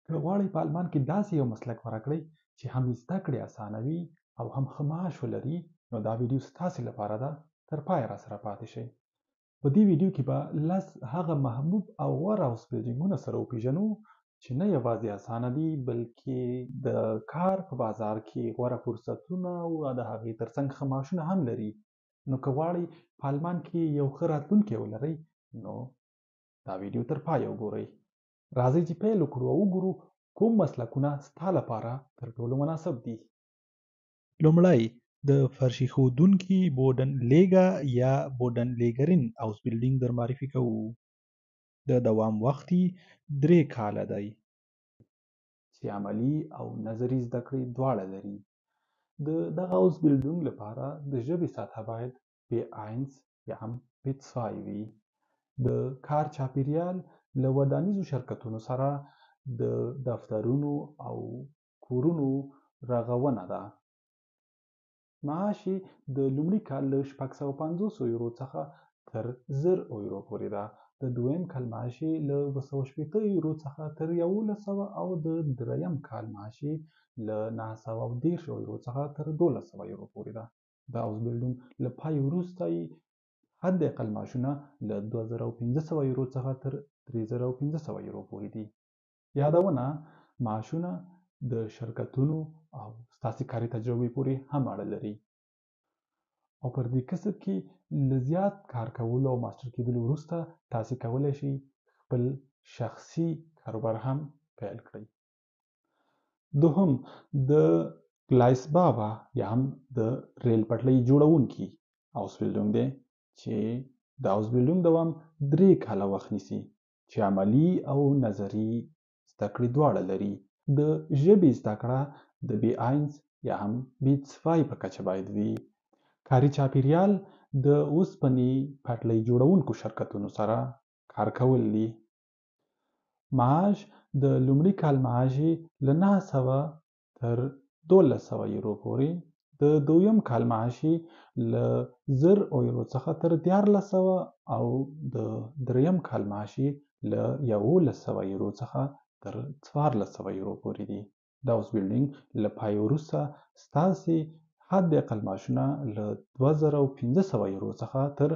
که غواړئ په آلمان کې داسې یو مسلک غوره کړئ چې هم زده کړې اسانوي او هم ښه معاش ولري، نو دا ویډیو ستاسې لپاره ده. تر پایه راسره پاتې شئ. په دې ویډیو کې به 10 هغه محبوب او غوره هاوس بیلډینګونه سره وپېژنو چې نه یوازې اسانه دي، بلکې د کار په بازار کې غوره فرصتونه او د هغې ترڅنګ ښه معاشونه هم لري. نو که غواړئ په آلمان کې یو ښه راتلونکی ولرئ، نو دا ویډیو تر پایه وګورئ. راځئ چې پیل وکړو او وګورو کوم مسلکونه ستا لپاره تر ټولو مناسب دي. لومړی د فرشي ښودونکي بودنلیګه یا بودنلیګرین هاوس بیلډینګ در معرفي کوو. د دوام وخت یې 3 کاله دی چې عملي او نظري زده کړې دواړه لري. د دغه هاوس بیلډینګ لپاره د ژبې سطحه باید B1 یا هم B2 وي. د کار چاپیریال له ودانیزو شرکتونو سره د دفترونو او کورونو رغونه ده. معاش یې د لومړي کال له 650 یورو څخه تر 1000 یورو پورې ده. د دویم کال معاش یې له 280 یورو څخه تر 1100 او د دریم کال معاش یې له 910 یورو څخه تر 1200 یورو پورې ده. د هاوس بیلډینګ له پای وروسته یې حد اقل معاشونه له 2500 یورو څخه تر 3500 یورو پورې دي. یادونه: معاشونه د شرکتونو او ستاسې کاري تجربې پورې هم اړه لري، او پر دې کسب کې له زیات کار کولو او ماسټر کېدلو وروسته تاسې کولی شئ خپل شخصي کاروبار هم پیل کړئ. دوهم، د ګلایسبابا یا هم د ریل پټلۍ جوړونکي هاوس بیلډینګ دی چې د هاوس بیلډینګ دوام 3 کاله وخت نیسي چې عملي او نظري زده کړې دواړه لري. د ژبې زده کړه د B1 یا هم B2 په کچه باید وي. کاري چاپیریال د اوسپنې پټلۍ جوړونکو شرکتونو سره کار کول دي. معاش د لومړي کال معاش له 900 تر 1200 یورو پورې، د دویم کال معاش له 1000 یورو څخه تر 1400 او د دریم کال معاش له 1100 یورو څخه تر 1400 یورو پورې دي. د هاوس بیلډینګ له پای وروسته ستاسې حد اقل معاشونه له 2500 یورو څخه تر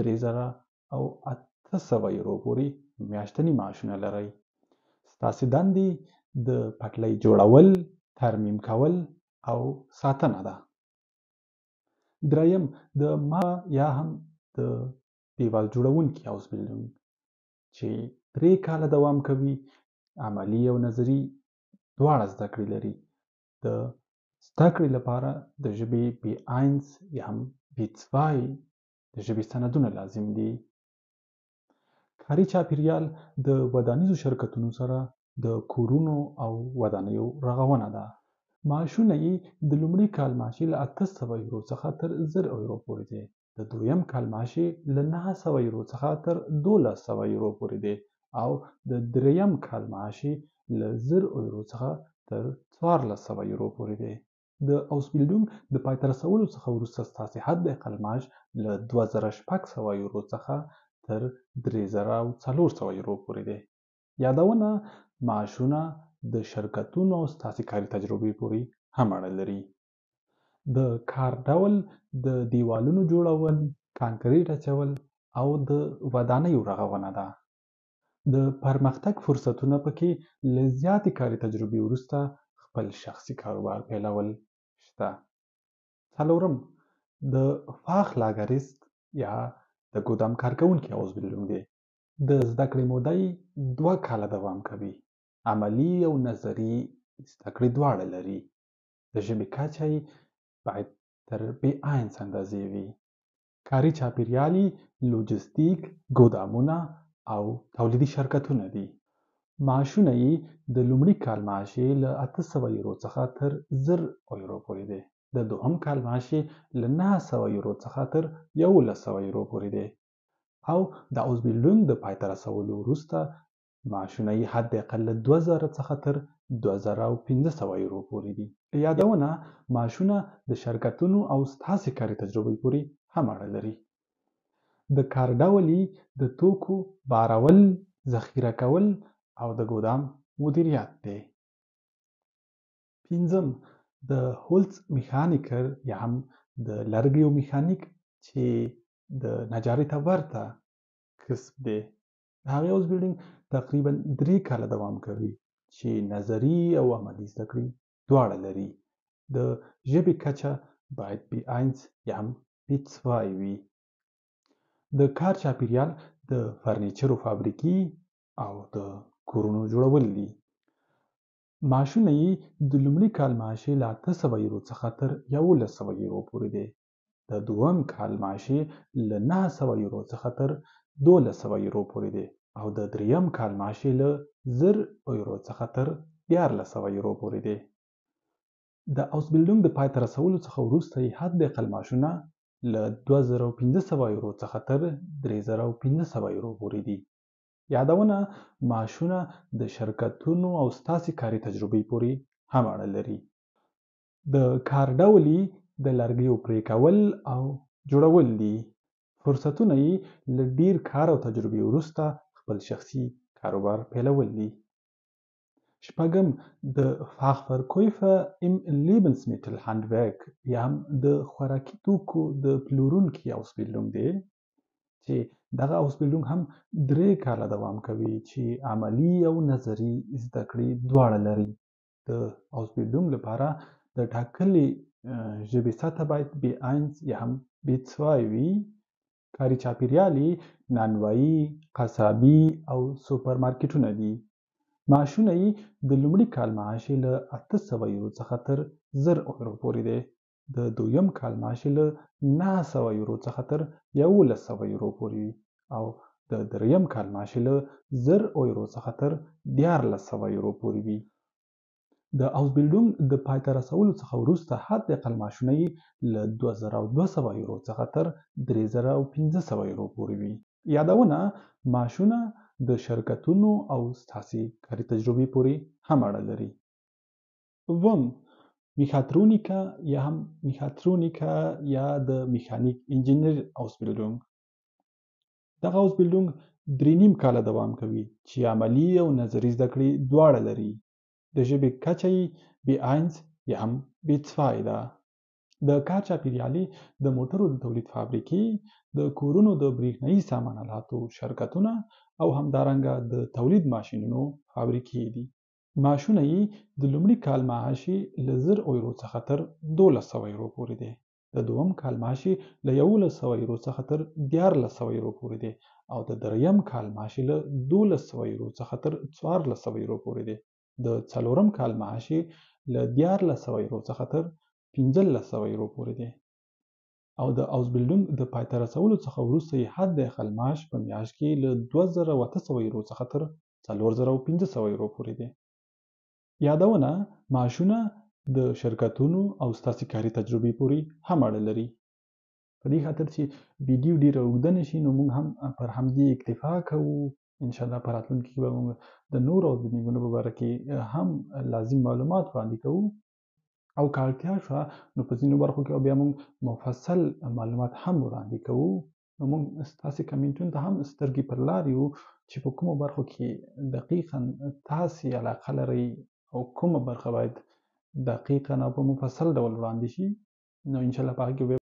3800 یورو پورې میاشتني معاشونه لرئ. ستاسې دندې د پټلۍ جوړول، ترمیم کول او ساتنه ده. دریم، د یا هم د دیوال جوړونکي هاوس بیلډینګ چې 3 کاله دوام کوي، عملي او نظري دواړه زده کړې لري. د زده کړې لپاره د ژبې B1 یا هم B2 د ژبې سندونه لازم دي. کاري چاپیریال د ودانیزو شرکتونو سره د کورونو او ودانیو رغونه ده. معاشونه یې د لومړي کال معاش له 800 یورو څخه تر 1000 یورو پورې دی. د دویم کال معاش له 900 یورو څخه تر 1200 یورو پورې دی او د دریم کال معاش له 1000 یورو څخه تر 1400 یورو پورې دی. د هاوس بیلډینګ د پای ته رسولو څخه وروسته ستاسې حد اقل معاش له 2600 یورو څخه تر 3400 یورو پورې دی. یادونه: معاشونه د شرکتونو او ستاسې کاري تجربې پورې هم اړه لري. د کار ډول د دیوالونو جوړول، کانکریټ اچول او د ودانیو رغونه ده. د پرمختګ فرصتونه پکې له زیاتې کاري تجربې وروسته خپل شخصي کاروبار پیلول شته. څلورم، د فاخلاګریست یا د ګودام کارکوونکي هاوس بیلډینګ دی. د زده کړې موده 2 کاله دوام کوي. عملي او نظري زده کړې دواړه لري. د ژبې کچه باید تر B1 اندازې وي. کاري چاپیریال لوجستیک، ګودامونه او تولیدي شرکتونه دي. معاشونه یې د لومړي کال معاش له 800 یورو څخه تر 1000 یورو پورې دی. د دوهم کال معاش له 900 یورو څخه تر 1100 یورو پورې دی او د هاوس بیلډینګ د پای ته رسولو وروسته معاشونه یې حد اقل له 2000 څخه تر 2500 یورو پورې دي. یادونه: معاشونه د شرکتونو او ستاسې کاري تجربې پورې هم اړه لري. د کار ډول د توکو بارول، ذخیره کول او د ګودام مدیریت دی. پنځم د هولز میخانیکر یا هم د لرګیو میخانیک چې د نجارۍ ته ورته کسب دی. د هغې هاوس بیلډینګ تقریبا 3 کاله دوام کوي چې نظري او عملي زده کړې دواړه لري. د ژبې کچه باید B1 یا هم B2 وي. د کار چاپیریال د فرنیچرو فابریکې او د کورونو جوړول دي. معاشونه یې د لومړي کال معاش له 800 یورو څخه تر 1100 یورو پورې دی. د دویم کال معاش له 900 یورو څخه تر 1200 یورو پورې دی او د دریم کال معاش له 1000 یورو څخه تر 1400 یورو پورې دی. د هاوس بیلډینګ د پای ته رسولو څخه وروسته یې حد اقل معاشونه له 2500 یورو څخه تر 3500 یورو پورې دي. یادونه معاشونه د شرکتونو او ستاسې کاري تجربې پورې هم اړه لري. د کار ډول یې د لرګیو پرې کول او جوړول دي. فرصتونه یې له ډیر کار او تجربې وروسته خپل شخصي کاروبار پیلول دي. شپږم د فاخفرکویفه im Lebensmittelhandwerk یا هم د خوراکي توکو د پلورونکي هاوس بیلډینګ دی چې دغه هاوس بیلډینګ هم 3 کاله دوام کوي چې عملي او نظري زده کړې دواړه لري. د هاوس بیلډینګ لپاره د ټاکلې ژبې سطحه باید B1 یا هم B2 وي. کاري چاپیریال یې نانوایي، قصابي او سوپرمارکیټونه دي. معاشونه یې د لومړي کال معاش له 800 یورو څخه تر 1000 یورو پورې دی. د دویم کال معاش له 900 یورو څخه تر 1100 یورو پورې وي او د دریم کال معاش له 1000 یورو څخه تر 1400 یورو پورې وي. د هاوس بیلډینګ د پای ته رسولو څخه وروسته حد اقل معاشونه یې له 2200 یورو څخه تر 3500 یورو پورې وي. یادونه معاشونه د شرکتونو او ستاسې کاري تجربې پورې هم اړه لري. اووم میخاترونیکا یا هم میخاترونیکا یا د میخانیک انجینر هاوس بیلډینګ. دغه هاوس بیلډینګ 3.5 کاله دوام کوي چې عملي او نظري زده کړې دواړه لري. د ژبې کچه یې B1 یا هم B2 ده. د کار چاپیریال د موټرو د تولید فابریکې، د کورونو د بریښنایي سامان الاتو شرکتونه او همدارنګه د تولید ماشینونو فابریکې دي. معاشونه یې د لومړي کال معاش له 1000 یورو څخه تر 1200 یورو پورې دی. د دویم کال معاش له 1100 یورو څخه تر 1400 یورو پورې دی او د دریم کال معاش له 1200 یورو څخه تر 1400 یورو پورې دی. د څلورم کال معاش له 1400 یورو څخه تر 1500 یورو پورې دی او د هاوس بیلډینګ د پای ته رسولو څخه وروسته یې حد اقل معاش په میاشت کې له 2800 یورو څخه تر 4500 یورو پورې دی. یادونه معاشونه د شرکتونو او ستاسې کاري تجربې پورې هم اړه لري. په دې خاطر چې ویډیو ډیره اوږده نشي نو موږ هم پر همدې اکتفا کوو. انشاءالله په راتلونکي کې به موږ د نورو هاوس بیلډینګونو په باره کې هم لازم معلومات وړاندې کوو او که اړتیا شوه نو په ځینو برخو کې بیا موږ مفصل معلومات هم وړاندې کوو. نو موږ ستاسې کمنټونو ته هم سترګې پر لار یو چې په کومو برخو کې دقیقاً تاسې علاقه لرئ او کومه برخه باید دقیقاً او په مفصل ډول وړاندې شي. نو انشاءالله په هغې کې